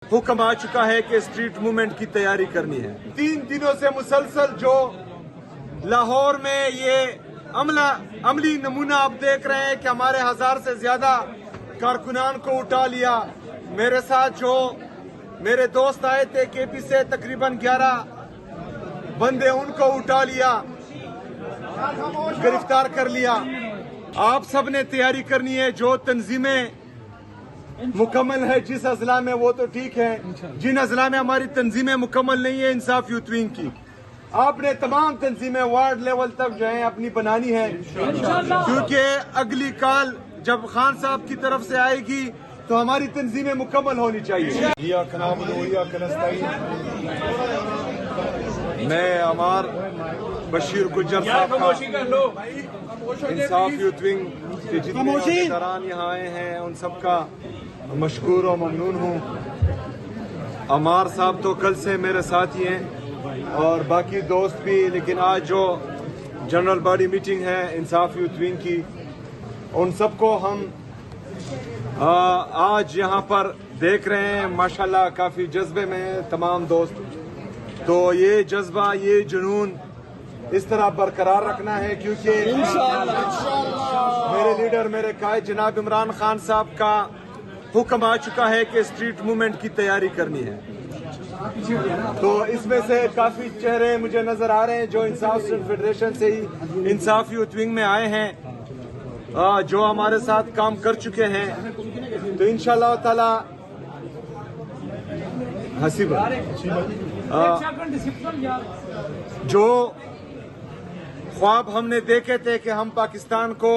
حکم آ چکا ہے کہ اسٹریٹ موومنٹ کی تیاری کرنی ہے۔ 3 دنوں سے مسلسل جو لاہور میں یہ عملی نمونہ آپ دیکھ رہے ہیں کہ ہمارے 1000 سے زیادہ کارکنان کو اٹھا لیا۔ میرے ساتھ جو میرے دوست آئے تھے کے پی سے تقریباً 11 بندے، ان کو اٹھا لیا، گرفتار کر لیا۔ آپ سب نے تیاری کرنی ہے۔ جو تنظیمیں مکمل ہے جس اضلاع میں وہ تو ٹھیک ہے، جن اضلاع میں ہماری تنظیمیں مکمل نہیں ہے انصاف یوتھ ونگ کی، آپ نے تمام تنظیمیں وارڈ لیول تک جو ہیں اپنی بنانی ہے، کیونکہ اگلی کال جب خان صاحب کی طرف سے آئے گی تو ہماری تنظیمیں مکمل ہونی چاہیے۔ میں عمار بشیر گجر صاحب کا انصاف یوتھ ونگ کے جتنے عہدیداران یہاں آئے ہیں ان سب کا مشکور و ممنون ہوں۔ عمار صاحب تو کل سے میرے ساتھ ہی ہیں اور باقی دوست بھی، لیکن آج جو جنرل باڈی میٹنگ ہے انصاف یوتھ ونگ کی، ان سب کو ہم آج یہاں پر دیکھ رہے ہیں۔ ماشاءاللہ کافی جذبے میں ہیں تمام دوست، تو یہ جذبہ، یہ جنون اس طرح برقرار رکھنا ہے، کیونکہ میرے لیڈر، میرے قائد جناب عمران خان صاحب کا حکم آ چکا ہے کہ اسٹریٹ موومنٹ کی تیاری کرنی ہے۔ تو اس میں سے کافی چہرے مجھے نظر آ رہے ہیں جو انصاف اسٹوڈنٹ فیڈریشن سے ہی انصاف یوتھ ونگ میں آئے ہیں، جو ہمارے ساتھ کام کر چکے ہیں۔ تو انشاءاللہ تعالی جو خواب ہم نے دیکھے تھے کہ ہم پاکستان کو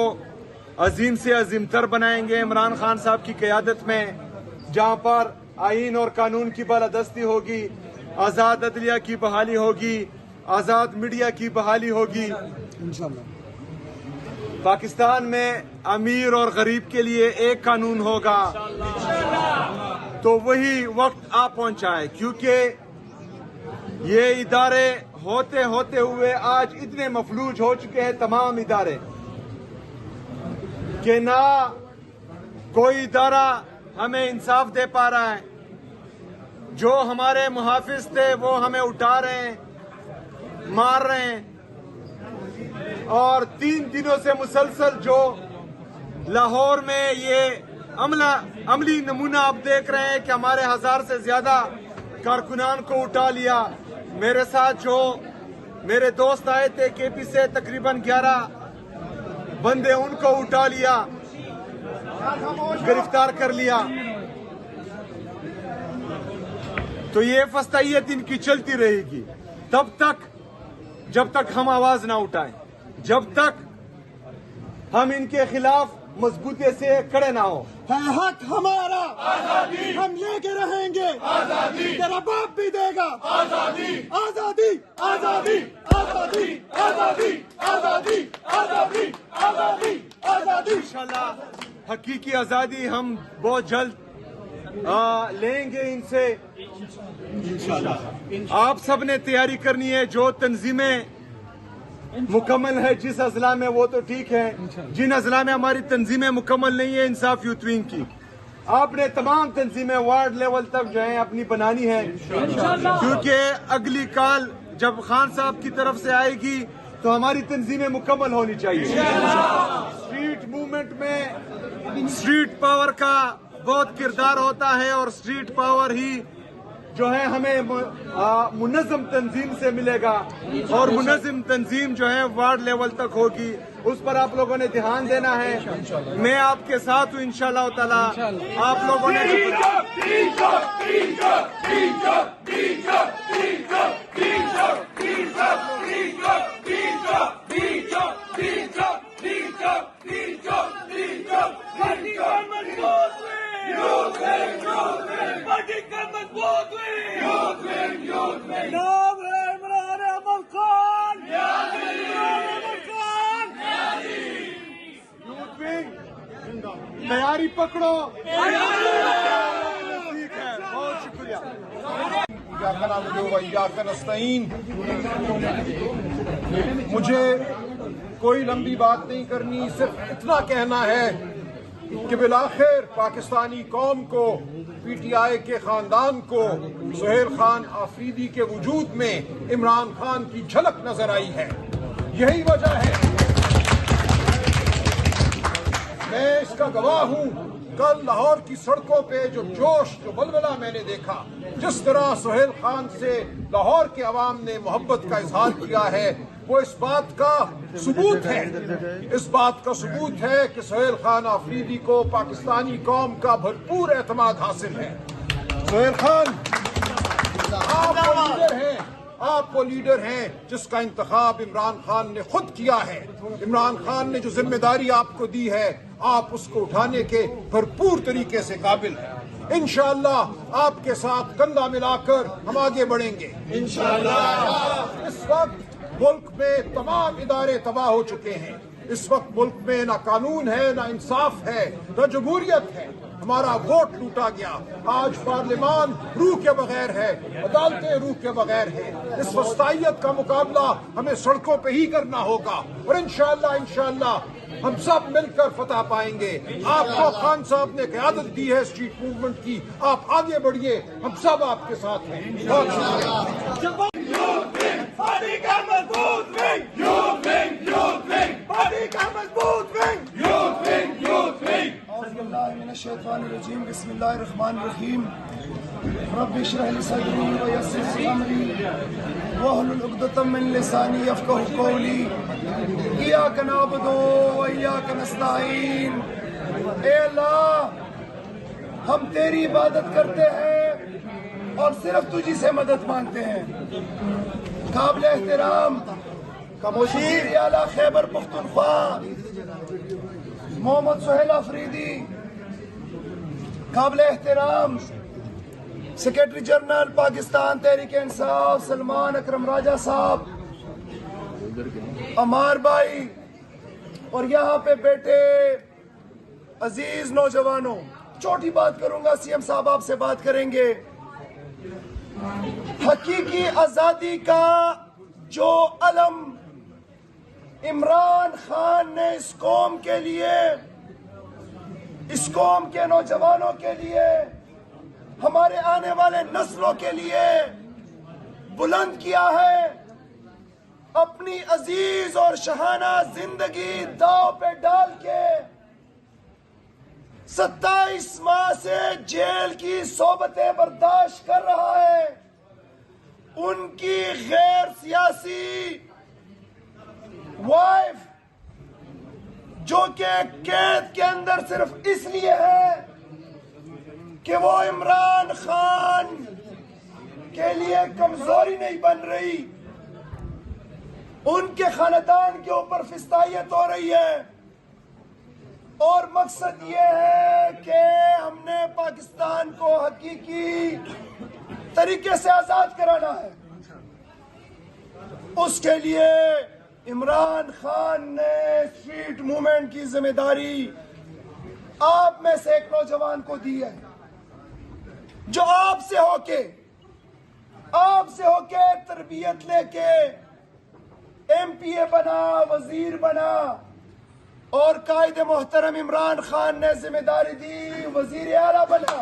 عظیم سے عظیم تر بنائیں گے عمران خان صاحب کی قیادت میں، جہاں پر آئین اور قانون کی بالادستی ہوگی، آزاد عدلیہ کی بحالی ہوگی، آزاد میڈیا کی بحالی ہوگی، پاکستان میں امیر اور غریب کے لیے ایک قانون ہوگا۔ تو وہی وقت آ پہنچا ہے، کیونکہ یہ ادارے ہوتے ہوئے آج اتنے مفلوج ہو چکے ہیں تمام ادارے کہ نہ کوئی ادارہ ہمیں انصاف دے پا رہا ہے۔ جو ہمارے محافظ تھے وہ ہمیں اٹھا رہے ہیں، مار رہے ہیں، اور 3 دنوں سے مسلسل جو لاہور میں یہ عملی نمونہ آپ دیکھ رہے ہیں کہ ہمارے 1000 سے زیادہ کارکنان کو اٹھا لیا۔ میرے ساتھ جو میرے دوست آئے تھے کے پی سے تقریباً 11 بندے، ان کو اٹھا لیا، گرفتار کر لیا۔ تو یہ فسطائیت ان کی چلتی رہے گی تب تک جب تک ہم آواز نہ اٹھائیں، جب تک ہم ان کے خلاف مضبوطی سے کھڑے نہ ہو۔ ہے حق ہمارا، آزادی ہم لے کے رہیں گے، آزادی تیرا باپ بھی دے گا، آزادی آزادی آزادی آزادی آزادی آزادی آزادی آزادی آزادی۔ انشاءاللہ حقیقی آزادی ہم بہت جلد لیں گے ان سے۔ آپ سب نے تیاری کرنی ہے۔ جو تنظیمیں مکمل ہے جس اضلاع میں وہ تو ٹھیک ہے، جن اضلاع میں ہماری تنظیمیں مکمل نہیں ہے انصاف یوتھ ونگ کی، آپ نے تمام تنظیمیں وارڈ لیول تک جو ہیں اپنی بنانی ہے، کیونکہ اگلی کال جب خان صاحب کی طرف سے آئے گی تو ہماری تنظیمیں مکمل ہونی چاہیے۔ اسٹریٹ موومنٹ میں اسٹریٹ پاور کا بہت کردار ہوتا ہے، اور اسٹریٹ پاور ہی جو ہے ہمیں منظم تنظیم سے ملے گا، اور منظم تنظیم جو ہے وارڈ لیول تک ہوگی۔ اس پر آپ لوگوں نے دھیان دینا ہے۔ میں آپ کے ساتھ ہوں انشاءاللہ تعالی۔ آپ لوگوں نے تیاری پکڑو۔ ٹھیک ہے، بہت شکریہ۔ مجھے کوئی لمبی بات نہیں کرنی، صرف اتنا کہنا ہے کہ بالآخر پاکستانی قوم کو پی ٹی آئی کے خاندان کو سہیل خان آفریدی کے وجود میں عمران خان کی جھلک نظر آئی ہے. یہی وجہ ہے میں اس کا گواہ ہوں. کل لاہور کی سڑکوں پہ جو جوش جو بلبلہ میں نے دیکھا، جس طرح سہیل خان سے لاہور کے عوام نے محبت کا اظہار کیا ہے، وہ اس بات کا ثبوت ہے. اس بات کا ثبوت ہے کہ سہیل خان آفریدی کو پاکستانی قوم کا بھرپور اعتماد حاصل ہے. سہیل خان آپ وہ لیڈر ہیں جس کا انتخاب عمران خان نے خود کیا ہے. عمران خان نے جو ذمہ داری آپ کو دی ہے، آپ اس کو اٹھانے کے بھرپور طریقے سے قابل ہیں. انشاءاللہ آپ کے ساتھ کندھا ملا کر ہم آگے بڑھیں گے. انشاءاللہ اس وقت ملک میں تمام ادارے تباہ ہو چکے ہیں. اس وقت ملک میں نہ قانون ہے، نہ انصاف ہے، نہ جمہوریت ہے. ہمارا ووٹ لوٹا گیا. آج پارلیمان روح کے بغیر ہے، عدالتیں روح کے بغیر ہیں. اس وسطائیت کا مقابلہ ہمیں سڑکوں پہ ہی کرنا ہوگا اور انشاءاللہ ہم سب مل کر فتح پائیں گے. آپ کو خان صاحب نے قیادت دی ہے اسٹریٹ موومنٹ کی، آپ آگے بڑھیے، ہم سب آپ کے ساتھ ہیں. بہت شکریہ. پارٹی کا مضبوط wing, youth wing, youth wing, party کا مضبوط wing, youth wing, youth wing. اعوذ باللہ من الشیطان الرجیم، بسم اللہ الرحمن الرحیم. رب اشرح لی صدری ویسر لی امری واحلل عقدۃ من لسانی یفقہوا قولی. ایاک نعبد و ایاک نستعین. اے اللہ، ہم تیری عبادت کرتے ہیں اور صرف تجھی سے مدد مانگتے ہیں. قابل احترام وزیر اعلیٰ خیبر پختونخوا محمد سہیل آفریدی، قابل احترام سیکرٹری جنرل پاکستان تحریک انصاف سلمان اکرم راجہ صاحب، عمار بھائی، اور یہاں پہ بیٹھے عزیز نوجوانوں. چھوٹی بات کروں گا، سی ایم صاحب آپ سے بات کریں گے. حقیقی آزادی کا جو علم عمران خان نے اس قوم کے لیے، اس قوم کے نوجوانوں کے لیے، ہمارے آنے والے نسلوں کے لیے بلند کیا ہے، اپنی عزیز اور شاہانہ زندگی داؤ پہ ڈال کے 27 ماہ سے جیل کی صحبتیں برداشت کر رہا ہے. ان کی غیر سیاسی وائف جو کہ قید کے اندر صرف اس لیے ہے کہ وہ عمران خان کے لیے کمزوری نہیں بن رہی، ان کے خاندان کے اوپر فستائیت ہو رہی ہے. اور مقصد یہ ہے کہ ہم نے پاکستان کو حقیقی طریقے سے آزاد کرانا ہے. اس کے لیے عمران خان نے اسٹریٹ موومنٹ کی ذمہ داری آپ میں سے ایک نوجوان کو دی ہے، جو آپ سے ہو کے تربیت لے کے ایم پی اے بنا، وزیر بنا، اور قائد محترم عمران خان نے ذمہ داری دی وزیر اعلیٰ بنا.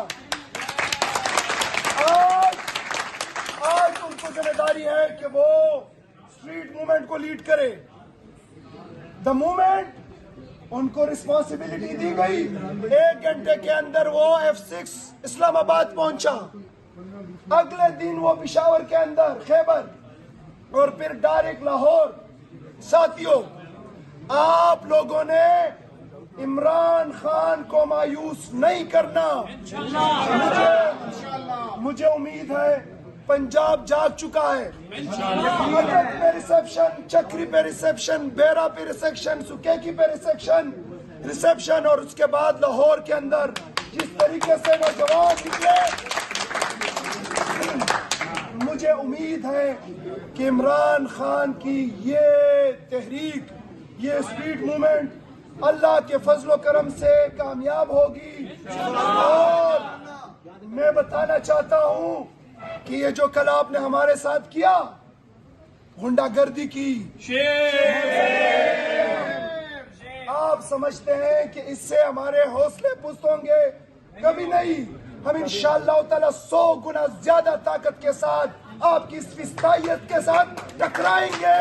آج ان کو ذمہ داری ہے کہ وہ اسٹریٹ موومنٹ کو لیڈ کرے. دا موومنٹ ان کو رسپانسبلٹی دی گئی. 1 گھنٹے کے اندر وہ F6 اسلام آباد پہنچا، اگلے دن وہ پشاور کے اندر خیبر، اور پھر ڈائریکٹ لاہور. ساتھیوں، آپ لوگوں نے عمران خان کو مایوس نہیں کرنا. مجھے امید ہے پنجاب جاگ چکا ہے. مدد پہ ریسیپشن، چکری پہ ریسیپشن، بیرا پہ ریسیپشن، سکیکی پہ ریسیپشن، اور اس کے بعد لاہور کے اندر جس طریقے سے نوجوان نکلے، مجھے امید ہے کہ عمران خان کی یہ تحریک، یہ اسٹریٹ موومنٹ اللہ کے فضل و کرم سے کامیاب ہوگی. اور میں بتانا چاہتا ہوں کہ یہ جو کل آپ نے ہمارے ساتھ کیا، غنڈہ گردی کی، آپ سمجھتے ہیں کہ اس سے ہمارے حوصلے پست ہوں گے؟ کبھی نہیں. ہم انشاءاللہ تعالی 100 گنا زیادہ طاقت کے ساتھ آپ کی اس فستائیت کے ساتھ ٹکرائیں گے.